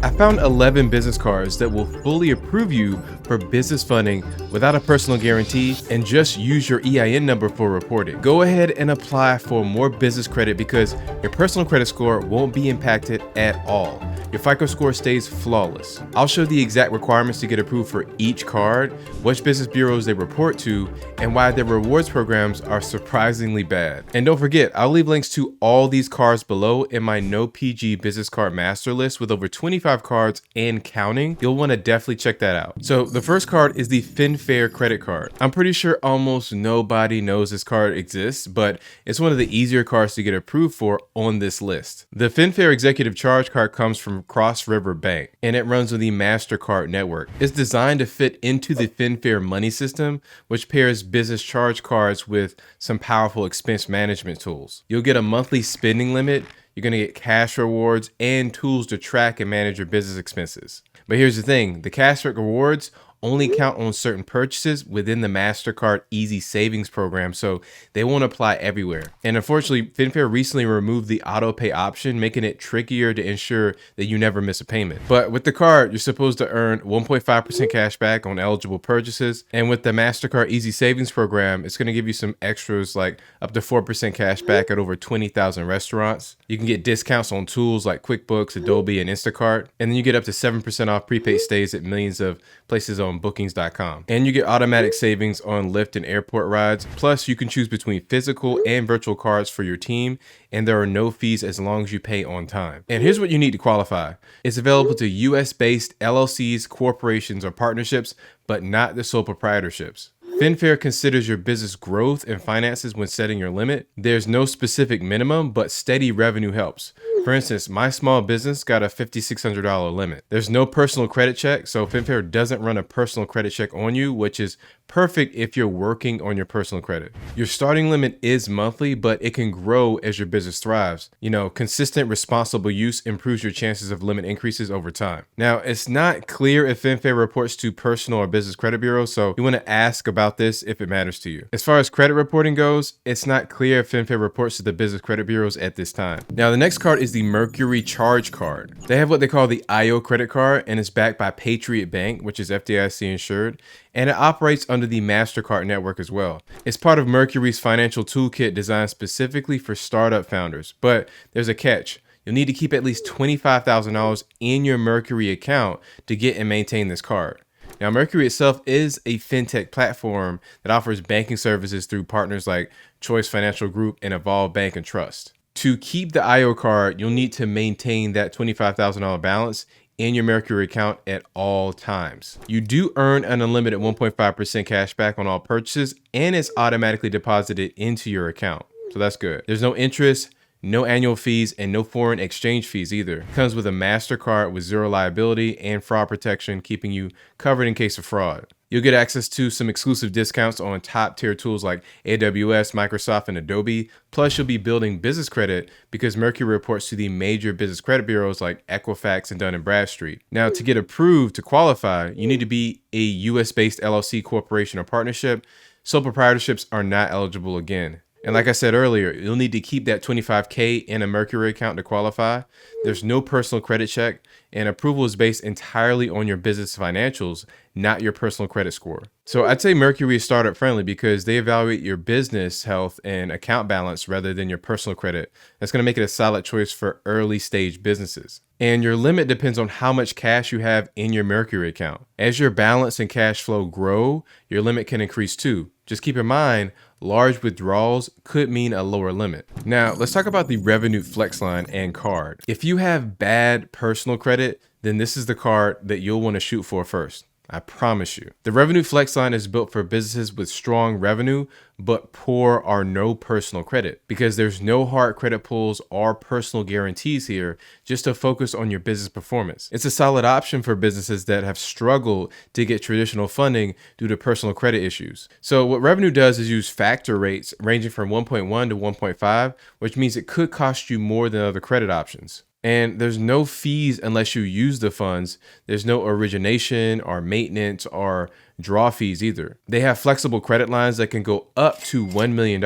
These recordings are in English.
I found 11 business cards that will fully approve you for business funding without a personal guarantee and just use your EIN number for reporting. Go ahead and apply for more business credit because your personal credit score won't be impacted at all. Your FICO score stays flawless. I'll show the exact requirements to get approved for each card, which business bureaus they report to, and why their rewards programs are surprisingly bad. And don't forget, I'll leave links to all these cards below in my No PG business card master list with over 25 cards and counting. You'll want to definitely check that out. So the first card is the FinFair credit card. I'm pretty sure almost nobody knows this card exists, but it's one of the easier cards to get approved for on this list. The FinFair Executive Charge Card comes from Cross River Bank, and it runs on the MasterCard network. It's designed to fit into the FinFair money system, which pairs business charge cards with some powerful expense management tools. You'll get a monthly spending limit, you're going to get cash rewards and tools to track and manage your business expenses. But here's the thing, the cashback rewards only count on certain purchases within the MasterCard Easy Savings program, so they won't apply everywhere. And unfortunately, FinFair recently removed the auto pay option, making it trickier to ensure that you never miss a payment. But with the card, you're supposed to earn 1.5% cash back on eligible purchases. And with the MasterCard Easy Savings program, it's going to give you some extras like up to 4% cash back at over 20,000 restaurants. You can get discounts on tools like QuickBooks, Adobe, and Instacart. And then you get up to 7% off prepaid stays at millions of places on bookings.com. And you get automatic savings on Lyft and airport rides. Plus, you can choose between physical and virtual cards for your team, and there are no fees as long as you pay on time. And here's what you need to qualify. It's available to US-based LLCs, corporations, or partnerships, but not the sole proprietorships. FinFair considers your business growth and finances when setting your limit. There's no specific minimum, but steady revenue helps. For instance, my small business got a $5,600 limit. There's no personal credit check, so FinFair doesn't run a personal credit check on you, which is perfect if you're working on your personal credit. Your starting limit is monthly, but it can grow as your business thrives. Consistent, responsible use improves your chances of limit increases over time. Now, it's not clear if FinFair reports to personal or business credit bureaus, so you want to ask about this if it matters to you. As far as credit reporting goes, it's not clear if FinFair reports to the business credit bureaus at this time. Now, the next card is the Mercury Charge Card. They have what they call the IO credit card, and it's backed by Patriot Bank, which is FDIC insured, and it operates under the MasterCard network as well. It's part of Mercury's financial toolkit designed specifically for startup founders, but there's a catch. You'll need to keep at least $25,000 in your Mercury account to get and maintain this card. Now, Mercury itself is a fintech platform that offers banking services through partners like Choice Financial Group and Evolve Bank and Trust. To keep the IO card, you'll need to maintain that $25,000 balance in your Mercury account at all times. You do earn an unlimited 1.5% cash back on all purchases, and it's automatically deposited into your account. So that's good. There's no interest, no annual fees, and no foreign exchange fees either. It comes with a MasterCard with zero liability and fraud protection, keeping you covered in case of fraud. You'll get access to some exclusive discounts on top tier tools like AWS, Microsoft, and Adobe. Plus, you'll be building business credit because Mercury reports to the major business credit bureaus like Equifax and Dun & Bradstreet. Now, to get approved to qualify, you need to be a US-based LLC, corporation, or partnership. Sole proprietorships are not eligible again. And like I said earlier, you'll need to keep that $25K in a Mercury account to qualify. There's no personal credit check, and approval is based entirely on your business financials, not your personal credit score. So I'd say Mercury is startup friendly because they evaluate your business health and account balance rather than your personal credit. That's going to make it a solid choice for early stage businesses. And your limit depends on how much cash you have in your Mercury account. As your balance and cash flow grow, your limit can increase too. Just keep in mind, large withdrawals could mean a lower limit. Now, let's talk about the Revenue Flex line and card. If you have bad personal credit, then this is the card that you'll want to shoot for first. I promise you. The Revenue Flex line is built for businesses with strong revenue, but poor or no personal credit, because there's no hard credit pulls or personal guarantees here, just to focus on your business performance. It's a solid option for businesses that have struggled to get traditional funding due to personal credit issues. So what Revenue does is use factor rates ranging from 1.1 to 1.5, which means it could cost you more than other credit options. And there's no fees unless you use the funds. There's no origination or maintenance or draw fees either. They have flexible credit lines that can go up to $1 million.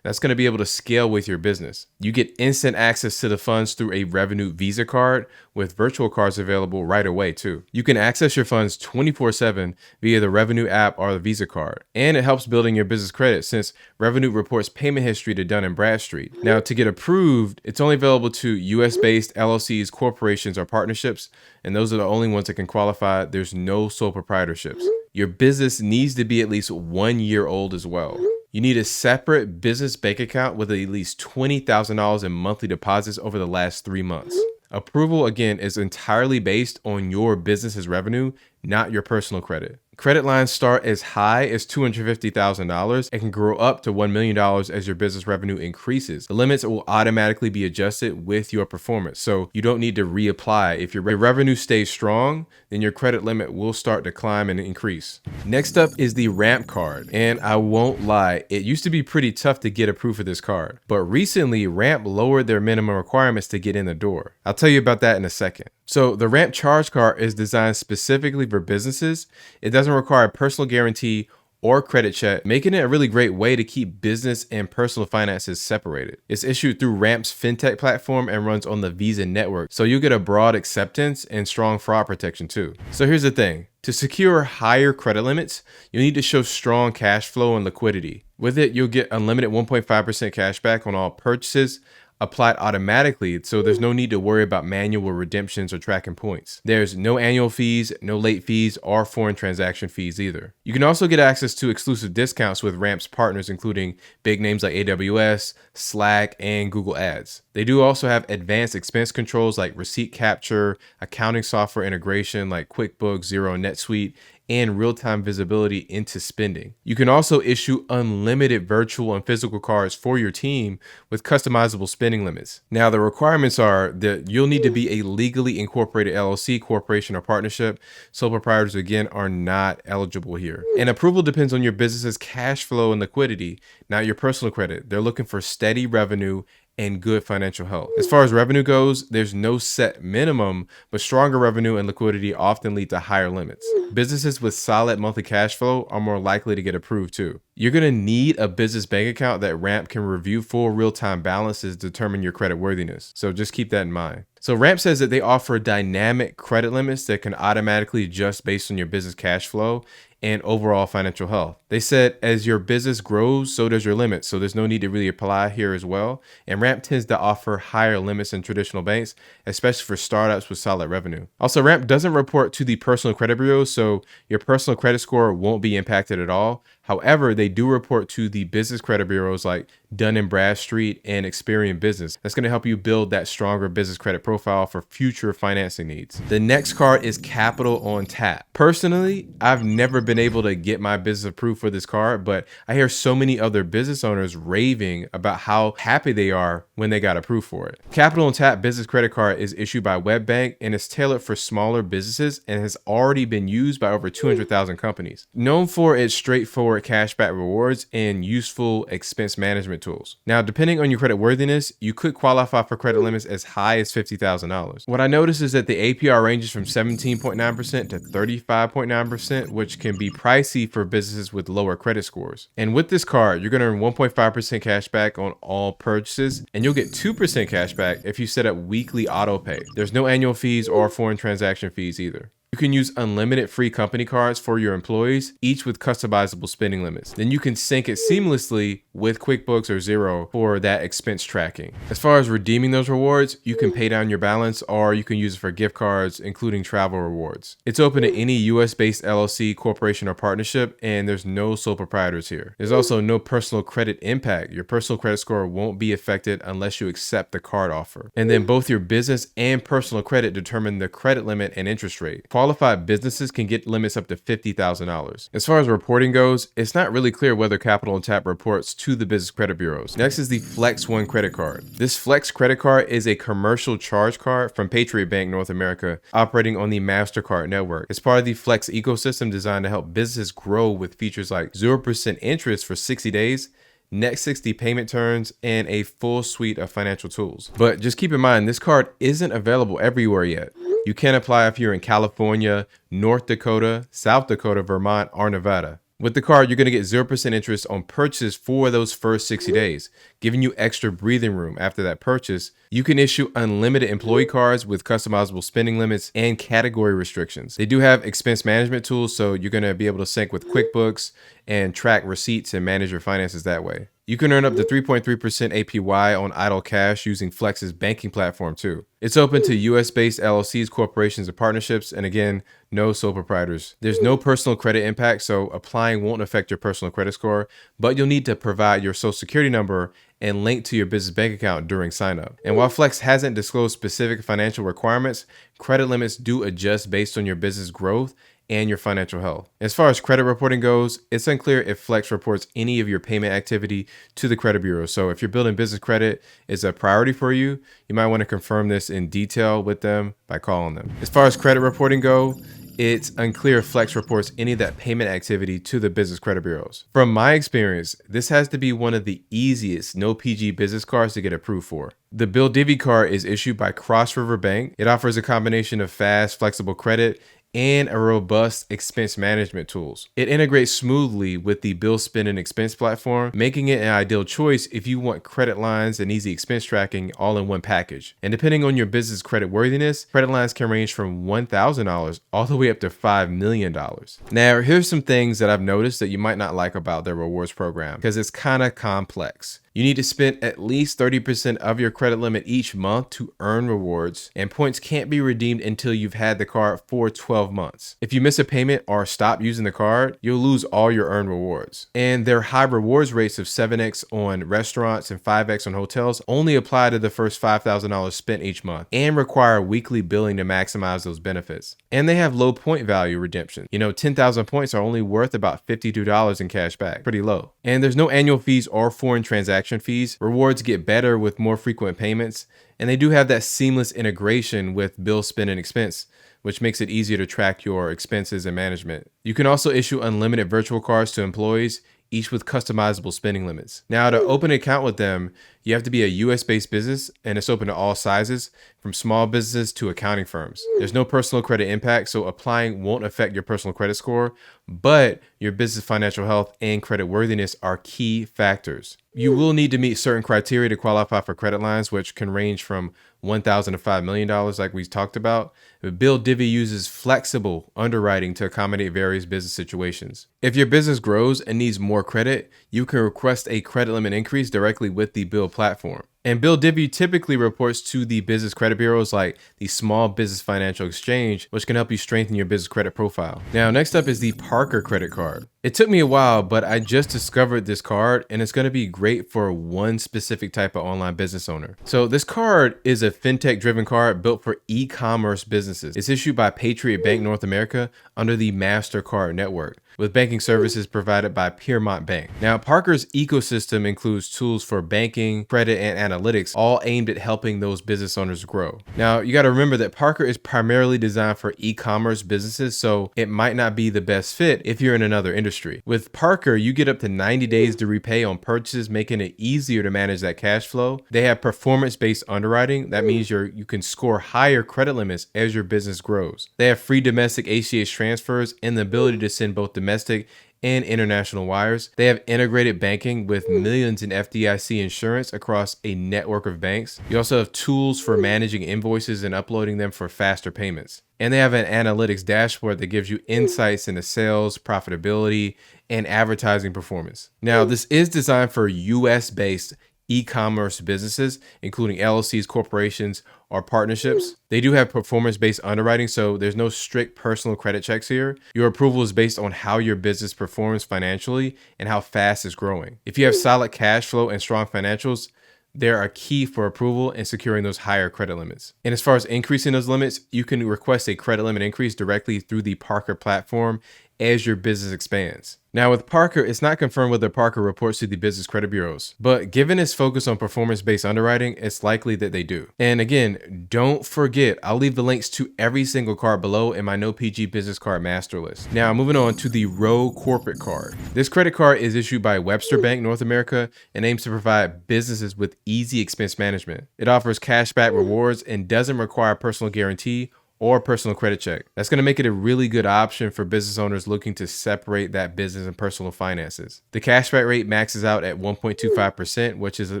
That's going to be able to scale with your business. You get instant access to the funds through a Revolut Visa card with virtual cards available right away too. You can access your funds 24/7 via the Revolut app or the Visa card. And it helps building your business credit since Revolut reports payment history to Dun & Bradstreet. Now, to get approved, it's only available to US-based LLCs, corporations, or partnerships, and those are the only ones that can qualify. There's no sole proprietorships. Your business needs to be at least 1 year old as well. You need a separate business bank account with at least $20,000 in monthly deposits over the last 3 months. Approval, again, is entirely based on your business's revenue, not your personal credit. Credit lines start as high as $250,000 and can grow up to $1 million as your business revenue increases. The limits will automatically be adjusted with your performance, so you don't need to reapply. If your revenue stays strong, then your credit limit will start to climb and increase. Next up is the Ramp card, and I won't lie, it used to be pretty tough to get approved for this card, but recently Ramp lowered their minimum requirements to get in the door. I'll tell you about that in a second. So the Ramp Charge Card is designed specifically for businesses. It doesn't require a personal guarantee or credit check, making it a really great way to keep business and personal finances separated. It's issued through Ramp's fintech platform and runs on the Visa network, so you'll get a broad acceptance and strong fraud protection too. So here's the thing. To secure higher credit limits, you'll need to show strong cash flow and liquidity. With it, you'll get unlimited 1.5% cash back on all purchases, applied automatically, so there's no need to worry about manual redemptions or tracking points. There's no annual fees, no late fees, or foreign transaction fees either. You can also get access to exclusive discounts with Ramp's partners, including big names like AWS, Slack, and Google Ads. They do also have advanced expense controls like receipt capture, accounting software integration like QuickBooks, Xero, and NetSuite, and real-time visibility into spending. You can also issue unlimited virtual and physical cards for your team with customizable spending limits. Now, the requirements are that you'll need to be a legally incorporated LLC, corporation, or partnership. Sole proprietors, again, are not eligible here. And approval depends on your business's cash flow and liquidity, not your personal credit. They're looking for steady revenue and good financial health. As far as revenue goes, there's no set minimum, but stronger revenue and liquidity often lead to higher limits. Businesses with solid monthly cash flow are more likely to get approved too. You're gonna need a business bank account that Ramp can review full real-time balances to determine your credit worthiness. So just keep that in mind. So Ramp says that they offer dynamic credit limits that can automatically adjust based on your business cash flow and overall financial health. They said as your business grows, so does your limit. So there's no need to really apply here as well. And Ramp tends to offer higher limits than traditional banks, especially for startups with solid revenue. Also, Ramp doesn't report to the personal credit bureaus, so your personal credit score won't be impacted at all. However, they do report to the business credit bureaus like Dun & Bradstreet and Experian Business. That's going to help you build that stronger business credit profile for future financing needs. The next card is Capital on Tap. Personally, I've never been able to get my business approved for this card, but I hear so many other business owners raving about how happy they are when they got approved for it. Capital on Tap business credit card is issued by WebBank and is tailored for smaller businesses and has already been used by over 200,000 companies. Known for its straightforward cashback rewards and useful expense management tools. Now, depending on your credit worthiness, you could qualify for credit limits as high as $50,000. What I noticed is that the APR ranges from 17.9% to 35.9%, which can be pricey for businesses with lower credit scores. And with this card, you're going to earn 1.5% cash back on all purchases, and you'll get 2% cash back if you set up weekly auto pay. There's no annual fees or foreign transaction fees either. You can use unlimited free company cards for your employees, each with customizable spending limits. Then you can sync it seamlessly with QuickBooks or Xero for that expense tracking. As far as redeeming those rewards, you can pay down your balance or you can use it for gift cards, including travel rewards. It's open to any US-based LLC, corporation, or partnership, and there's no sole proprietors here. There's also no personal credit impact. Your personal credit score won't be affected unless you accept the card offer. And then both your business and personal credit determine the credit limit and interest rate. Qualified businesses can get limits up to $50,000. As far as reporting goes, it's not really clear whether Capital on Tap reports to the business credit bureaus. Next is the FlexOne credit card. This Flex credit card is a commercial charge card from Patriot Bank North America, operating on the MasterCard network. It's part of the Flex ecosystem designed to help businesses grow with features like 0% interest for 60 days, next 60 payment terms, and a full suite of financial tools. But just keep in mind, this card isn't available everywhere yet. You can apply if you're in California, North Dakota, South Dakota, Vermont, or Nevada. With the card, you're going to get 0% interest on purchases for those first 60 days, giving you extra breathing room after that purchase. You can issue unlimited employee cards with customizable spending limits and category restrictions. They do have expense management tools, so you're going to be able to sync with QuickBooks and track receipts and manage your finances that way. You can earn up to 3.3% APY on idle cash using Flex's banking platform too. It's open to US-based LLCs, corporations, and partnerships, and again, no sole proprietors. There's no personal credit impact, so applying won't affect your personal credit score, but you'll need to provide your social security number and link to your business bank account during sign-up. And while Flex hasn't disclosed specific financial requirements, credit limits do adjust based on your business growth and your financial health. As far as credit reporting goes, it's unclear if Flex reports any of your payment activity to the credit bureau. So if you're building business credit is a priority for you, you might want to confirm this in detail with them by calling them. As far as credit reporting go, it's unclear if Flex reports any of that payment activity to the business credit bureaus. From my experience, this has to be one of the easiest no PG business cards to get approved for. The Bill Divvy card is issued by Cross River Bank. It offers a combination of fast, flexible credit and a robust expense management tools. It integrates smoothly with the bill spend and expense platform, making it an ideal choice if you want credit lines and easy expense tracking all in one package. And depending on your business credit worthiness, credit lines can range from $1,000 all the way up to $5 million. Now, here's some things that I've noticed that you might not like about their rewards program because it's kind of complex. You need to spend at least 30% of your credit limit each month to earn rewards, and points can't be redeemed until you've had the card for 12 months. If you miss a payment or stop using the card, you'll lose all your earned rewards. And their high rewards rates of 7x on restaurants and 5x on hotels only apply to the first $5,000 spent each month and require weekly billing to maximize those benefits. And they have low point value redemption. 10,000 points are only worth about $52 in cash back. Pretty low. And there's no annual fees or foreign transaction fees. Rewards get better with more frequent payments, and they do have that seamless integration with bill spend and expense, which makes it easier to track your expenses and management. You can also issue unlimited virtual cards to employees, each with customizable spending limits. Now, to open an account with them, you have to be a US-based business, and it's open to all sizes, from small businesses to accounting firms. There's no personal credit impact, so applying won't affect your personal credit score, but your business financial health and credit worthiness are key factors. You will need to meet certain criteria to qualify for credit lines, which can range from $1,000 to $5 million, like we talked about. Bill Divvy uses flexible underwriting to accommodate various business situations. If your business grows and needs more credit, you can request a credit limit increase directly with the Bill platform. And Bill Divvy typically reports to the business credit bureaus like the Small Business Financial Exchange, which can help you strengthen your business credit profile. Now, next up is the Parker credit card. It took me a while, but I just discovered this card, and it's going to be great for one specific type of online business owner. So this card is a fintech-driven card built for e-commerce businesses. It's issued by Patriot Bank North America under the MasterCard network, with banking services provided by Piermont Bank. Now, Parker's ecosystem includes tools for banking, credit, and analytics, all aimed at helping those business owners grow. Now, you got to remember that Parker is primarily designed for e-commerce businesses, so it might not be the best fit if you're in another industry. With Parker, you get up to 90 days to repay on purchases, making it easier to manage that cash flow. They have performance-based underwriting. That means you can score higher credit limits as your business grows. They have free domestic ACH transfers and the ability to send both domestic and international wires. They have integrated banking with millions in FDIC insurance across a network of banks. You also have tools for managing invoices and uploading them for faster payments. And they have an analytics dashboard that gives you insights into sales, profitability, and advertising performance. Now, this is designed for US-based e-commerce businesses, including LLCs, corporations, or partnerships. They do have performance-based underwriting, so there's no strict personal credit checks here. Your approval is based on how your business performs financially and how fast it's growing. If you have solid cash flow and strong financials, they're a key for approval and securing those higher credit limits. And as far as increasing those limits, you can request a credit limit increase directly through the Parker platform as your business expands. Now with Parker, it's not confirmed whether Parker reports to the business credit bureaus, but given its focus on performance-based underwriting, it's likely that they do. And again, don't forget, I'll leave the links to every single card below in my No PG business card master list. Now moving on to the Row corporate card. This credit card is issued by Webster Bank North America and aims to provide businesses with easy expense management. It offers cashback rewards and doesn't require personal guarantee or personal credit check. That's going to make it a really good option for business owners looking to separate that business and personal finances. The cashback rate maxes out at 1.25%, which is a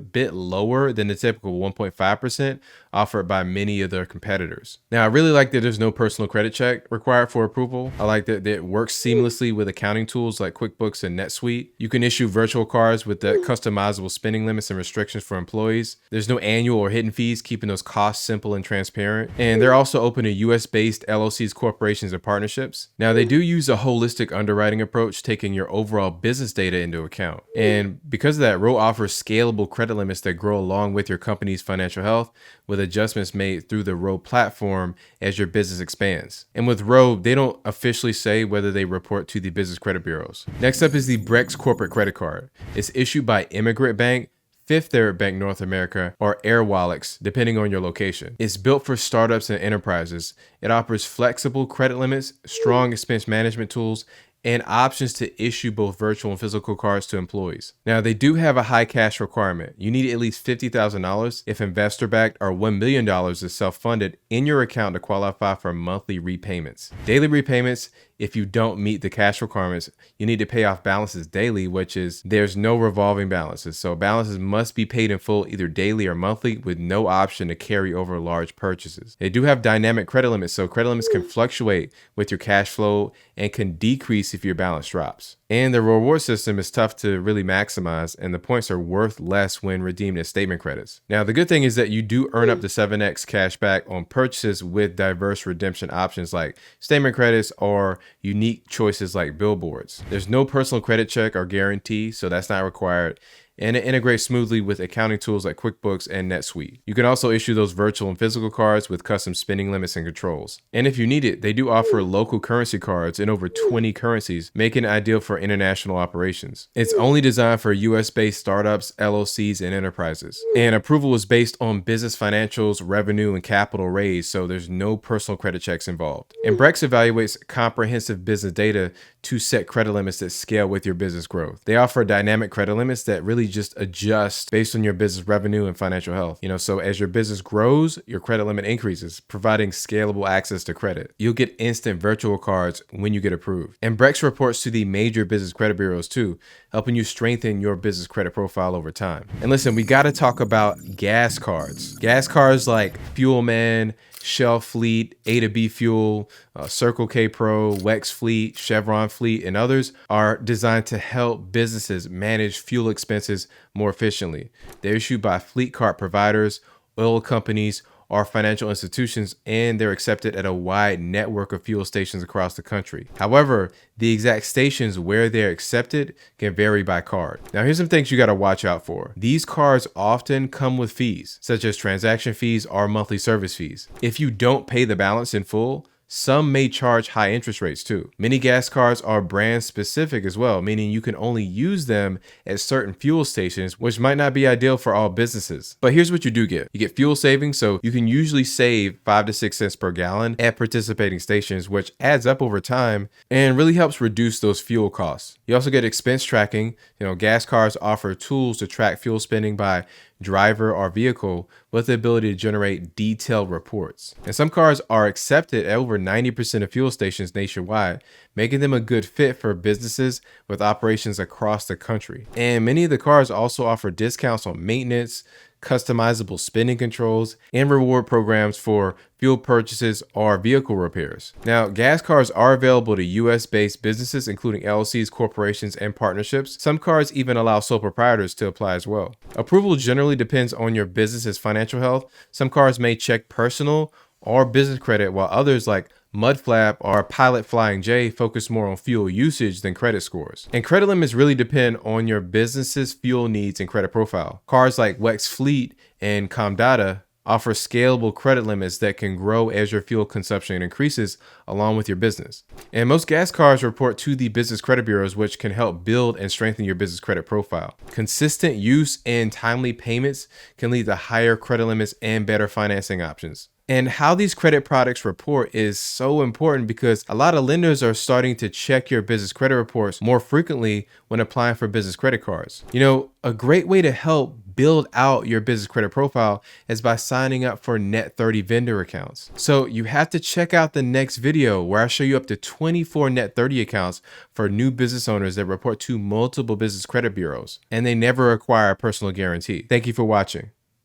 bit lower than the typical 1.5% offered by many of their competitors. Now, I really like that there's no personal credit check required for approval. I like that it works seamlessly with accounting tools like QuickBooks and NetSuite. You can issue virtual cards with the customizable spending limits and restrictions for employees. There's no annual or hidden fees, keeping those costs simple and transparent. And they're also open to US-based LLCs, corporations, and partnerships. Now, they do use a holistic underwriting approach, taking your overall business data into account. And because of that, Row offers scalable credit limits that grow along with your company's financial health, with adjustments made through the Row platform as your business expands. And with Row, they don't officially say whether they report to the business credit bureaus. Next up is the Brex corporate credit card. It's issued by Immigrant Bank, Fifth Third Bank North America, or Airwallex, depending on your location. It's built for startups and enterprises. It offers flexible credit limits, strong expense management tools, and options to issue both virtual and physical cards to employees. Now, they do have a high cash requirement. You need at least $50,000 if investor-backed, or $1 million is self-funded in your account to qualify for monthly repayments. Daily repayments, if you don't meet the cash requirements, you need to pay off balances daily, which is there's no revolving balances. So balances must be paid in full either daily or monthly, with no option to carry over large purchases. They do have dynamic credit limits, so credit limits can fluctuate with your cash flow and can decrease if your balance drops. And the reward system is tough to really maximize, and the points are worth less when redeemed as statement credits. Now, the good thing is that you do earn up to 7x cash back on purchases with diverse redemption options like statement credits or unique choices like billboards. There's no personal credit check or guarantee, so that's not required. And it integrates smoothly with accounting tools like QuickBooks and NetSuite. You can also issue those virtual and physical cards with custom spending limits and controls. And if you need it, they do offer local currency cards in over 20 currencies, making it ideal for international operations. It's only designed for US-based startups, LLCs, and enterprises. And approval is based on business financials, revenue, and capital raised, so there's no personal credit checks involved. And Brex evaluates comprehensive business data to set credit limits that scale with your business growth. They offer dynamic credit limits that really just adjust based on your business revenue and financial health. So as your business grows, your credit limit increases, providing scalable access to credit. You'll get instant virtual cards when you get approved. And Brex reports to the major business credit bureaus too, helping you strengthen your business credit profile over time. And listen, we got to talk about gas cards. Gas cards like Fuel Man, Shell Fleet, A to B Fuel, Circle K Pro, Wex Fleet, Chevron Fleet, and others are designed to help businesses manage fuel expenses more efficiently. They're issued by fleet card providers, oil companies, or financial institutions, and they're accepted at a wide network of fuel stations across the country. However, the exact stations where they're accepted can vary by card. Now, here's some things you got to watch out for. These cards often come with fees, such as transaction fees or monthly service fees. If you don't pay the balance in full, some may charge high interest rates too. Many gas cards are brand specific as well, meaning you can only use them at certain fuel stations, which might not be ideal for all businesses. But here's what you do get. You get fuel savings, so you can usually save 5 to 6 cents per gallon at participating stations, which adds up over time and really helps reduce those fuel costs. You also get expense tracking. Gas cards offer tools to track fuel spending by driver or vehicle with the ability to generate detailed reports. And some cards are accepted at over 90% of fuel stations nationwide, making them a good fit for businesses with operations across the country. And many of the cards also offer discounts on maintenance, customizable spending controls, and reward programs for fuel purchases or vehicle repairs. Now, gas cards are available to US-based businesses, including LLCs, corporations, and partnerships. Some cards even allow sole proprietors to apply as well. Approval generally depends on your business's financial health. Some cards may check personal or business credit, while others like Mudflap or Pilot Flying J focus more on fuel usage than credit scores. And credit limits really depend on your business's fuel needs and credit profile. Cards like Wex Fleet and Comdata offer scalable credit limits that can grow as your fuel consumption increases along with your business. And most gas cards report to the business credit bureaus, which can help build and strengthen your business credit profile. Consistent use and timely payments can lead to higher credit limits and better financing options. And how these credit products report is so important because a lot of lenders are starting to check your business credit reports more frequently when applying for business credit cards. A great way to help build out your business credit profile is by signing up for Net 30 vendor accounts. So you have to check out the next video where I show you up to 24 Net 30 accounts for new business owners that report to multiple business credit bureaus, and they never require a personal guarantee. Thank you for watching.